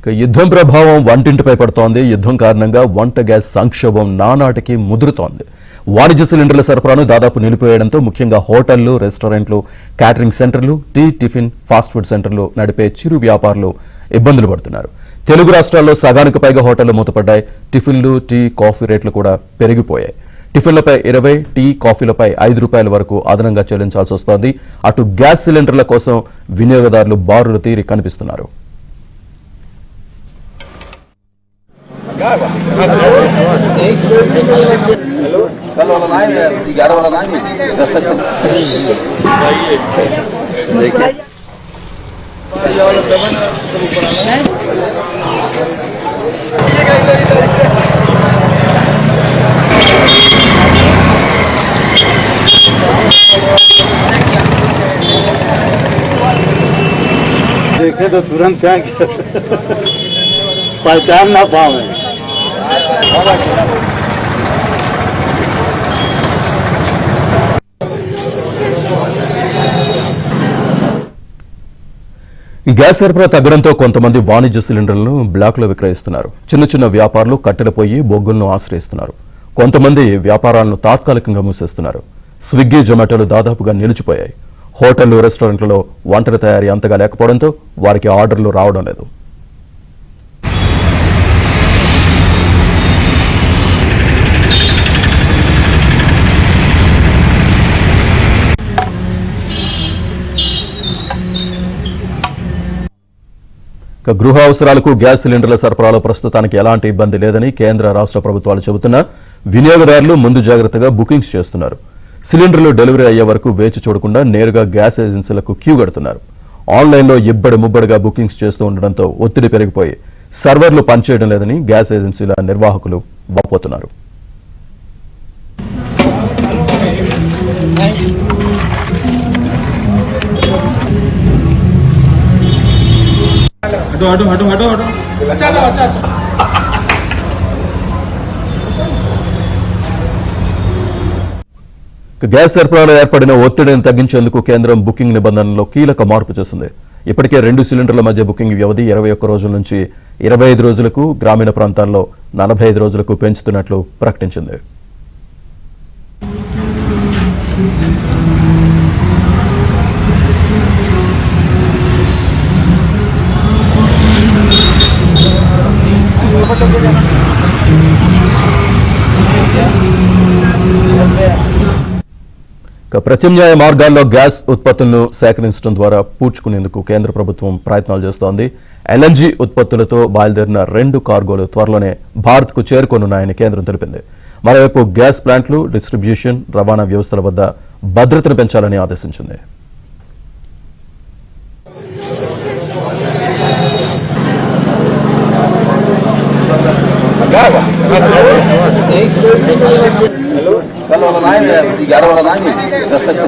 యుద్ధం ప్రభావం వంటింటిపై పడుతోంది. యుద్ధం కారణంగా వంట గ్యాస్ సంక్షోభం నానాటికి ముదురుతోంది. వాణిజ్య సిలిండర్ల సరఫరాను దాదాపు నిలిపివేయడంతో ముఖ్యంగా హోటళ్లు, రెస్టారెంట్లు, క్యాటరింగ్ సెంటర్లు, టిఫిన్, ఫాస్ట్ ఫుడ్ సెంటర్లు నడిపే చిరు వ్యాపారులు ఇబ్బందులు పడుతున్నారు. తెలుగు రాష్ట్రాల్లో సగానికి పైగా హోటళ్లు మూతపడ్డాయి. టిఫిన్లు, కాఫీ రేట్లు కూడా పెరిగిపోయాయి. టిఫిన్లపై 20, కాఫీలపై ₹5 వరకు అదనంగా చెల్లించాల్సి వస్తోంది. అటు గ్యాస్ సిలిండర్ల కోసం వినియోగదారులు బారులు తీరి కనిపిస్తున్నారు. देखे तो तुरंत क्या पहचान ना पावे। గ్యాస్ సరఫరా తగ్గడంతో కొంతమంది వాణిజ్య సిలిండర్లను బ్లాక్లో విక్రయిస్తున్నారు. చిన్న చిన్న వ్యాపారులు కట్టెలపోయి బొగ్గులను ఆశ్రయిస్తున్నారు. కొంతమంది వ్యాపారాలను తాత్కాలికంగా మూసేస్తున్నారు. స్విగ్గీ, జొమాటోలు దాదాపుగా నిలిచిపోయాయి. హోటళ్లు, రెస్టారెంట్లలో వంటల తయారీ అంతగా లేకపోవడంతో వారికి ఆర్డర్లు రావడం లేదు. గృహ అవసరాలకు గ్యాస్ సిలిండర్ల సరఫరాలో ప్రస్తుతానికి ఎలాంటి ఇబ్బంది లేదని కేంద్ర, రాష్ట్ర ప్రభుత్వాలు చెబుతున్నా వినియోగదారులు ముందు జాగ్రత్తగా బుకింగ్స్ చేస్తున్నారు. సిలిండర్లు డెలివరీ అయ్యే వరకు వేచి చూడకుండా నేరుగా గ్యాస్ ఏజెన్సీలకు క్యూ కడుతున్నారు. ఆన్లైన్లో ఇబ్బడి ముబ్బడిగా బుకింగ్స్ చేస్తూ ఉండడంతో ఒత్తిడి పెరిగిపోయి సర్వర్లు పనిచేయడం లేదని గ్యాస్ ఏజెన్సీల నిర్వాహకులు వాపోతున్నారు. గ్యాస్ సరఫరాలో ఏర్పడిన ఒత్తిడిని తగ్గించేందుకు కేంద్రం బుకింగ్ నిబంధనల్లో కీలక మార్పు చేసింది. ఇప్పటికే 2 సిలిండర్ల మధ్య బుకింగ్ వ్యవధి 21 రోజుల నుంచి 25 రోజులకు, గ్రామీణ ప్రాంతాల్లో 45 రోజులకు పెంచుతున్నట్లు ప్రకటించింది. ప్రత్యామ్నాయ మార్గాల్లో గ్యాస్ ఉత్పత్తులను సేకరించడం ద్వారా పూడ్చుకునేందుకు కేంద్ర ప్రభుత్వం ప్రయత్నాలు చేస్తోంది. ఎల్ఎన్జీ ఉత్పత్తులతో బయలుదేరిన 2 కార్గోలు త్వరలోనే భారత్కు చేరుకోనున్నాయని కేంద్రం తెలిపింది. మరోవైపు గ్యాస్ ప్లాంట్లు, డిస్ట్రిబ్యూషన్, రవాణా వ్యవస్థల వద్ద భద్రతను పెంచాలని ఆదేశించింది. कल वाला ना है, 11 वाला ना है, 10 तक